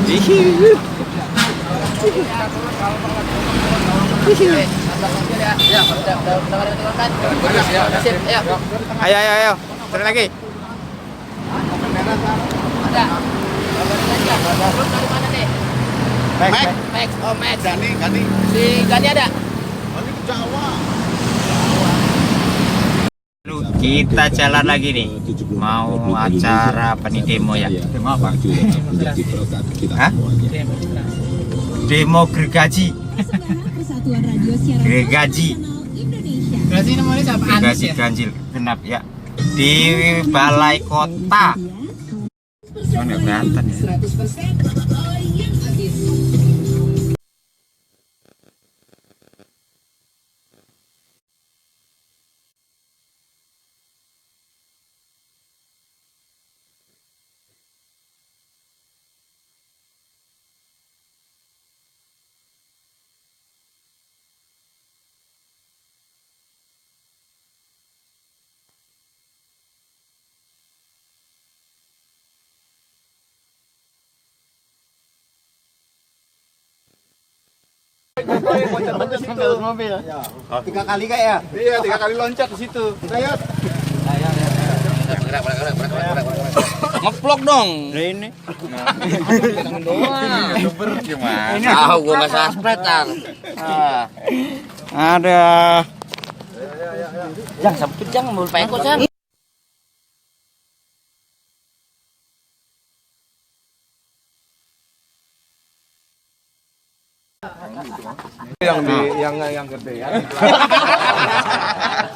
Ayo. Cari lagi. Ada. Terus dari mana nih? Max. Oh, Max. Gani. Si Gani ada? Ini ke Jawa. Kita jalan lagi nih. Mau acara apa nih, demo ya? Demo apa? Hah? Demo gergaji. Gergaji. Gergaji namanya siapa? Gergaji ganjil genap ya. Di balai kota. Cuma nggak kelihatan ya. Mobil. 3 kali kak ya? Iya, 3 kali loncat di situ. Ayo. Ngeplok dong. Ini. Gimana? Tahu gua enggak saspretan. Ada. Jangan sempit jangan mau pekot kan. Yang gede ya.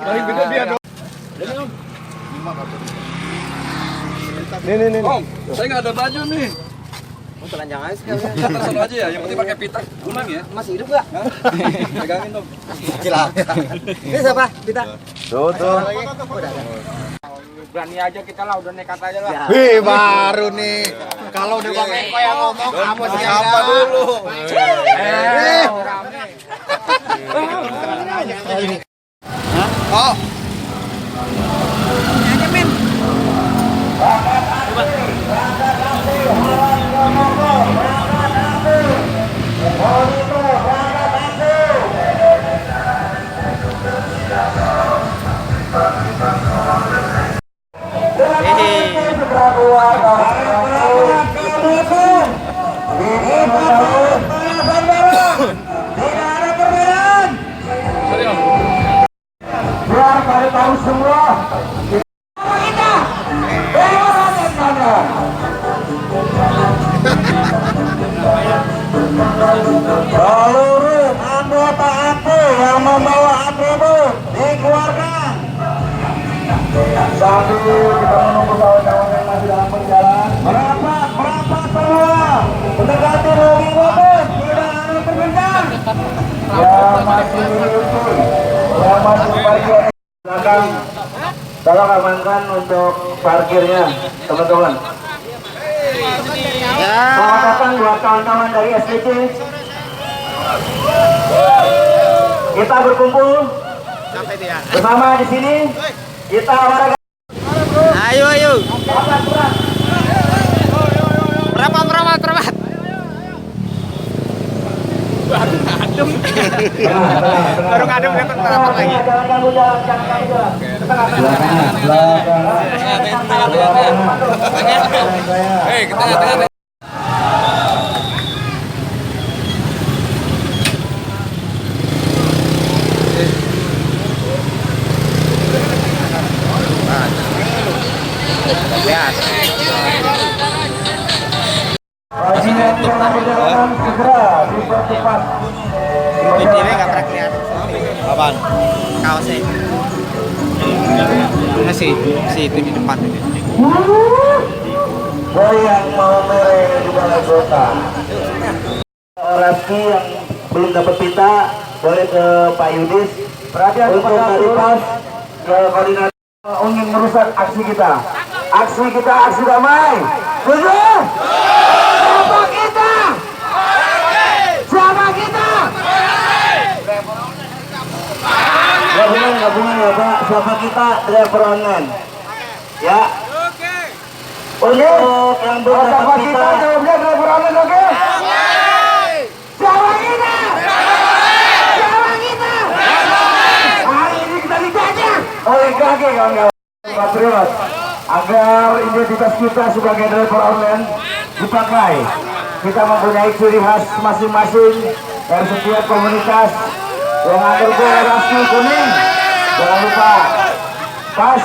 Paling gede dia dong. Nih. Om, saya nggak ada baju nih. Mau telanjang aja sekalian. Taruh aja ya, yang penting pakai pita. Gunang ya. Masih hidup enggak? Pegangin dong. Ini siapa? Kita. Tuh. Berani aja kita lah, udah nekat aja lah. Wih, baru nih. Kalau udah Bang Eko yang ngomong, kamu siapa dulu? Oh. Seluruh anggota APO yang membawa atribut dikeluarkan. Sambil kita menunggu kawan-kawan yang masih dalam perjalanan. Merapat semua. Mendekati logging mobil. Tidak ada tergenang. Yang masih parkir belakang. Tolong amankan untuk parkirnya, teman-teman. Selamat datang buat kawan-kawan dari SDC. Kita berkumpul bersama di sini. Kita olahraga. Ayo. Merapat. Baru ngadem dia merapat lagi. Jangan ganggu jalan. Hei, ke tengah. Lihat. Bagian dalam perjalanan segera dipercepat. Bibirnya nggak pernah kelihatan. Apaan? Kaosnya. Mana sih? Si itu di depan ini. Goyang mau mereng di balai kota. Reski yang belum dapat pita boleh ke Pak Yudis. Perhatian untuk dari pas ke koordinator ingin merusak aksi kita. Aksi damai. Setuju? Siapa kita? Gabungan ya Pak. Siapa kita? Driver online. Ya. Untuk yang belum dapat pita. Jawabnya driver online, oke? balik lagi kawan-kawan Patriot, agar identitas kita sebagai driver online dipakai. Kita mempunyai ciri khas masing-masing dari setiap komunitas. Yang logo rasmi kuning, jangan lupa pas.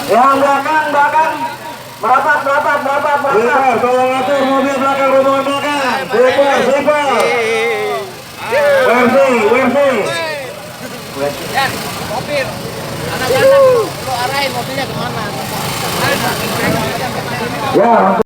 Yang belakang merapat. Tolong atur mobil belakang, rombongan belakang. Super. Wersi. Mobil. Anak-anak lu arahin mobilnya kemana? Ya.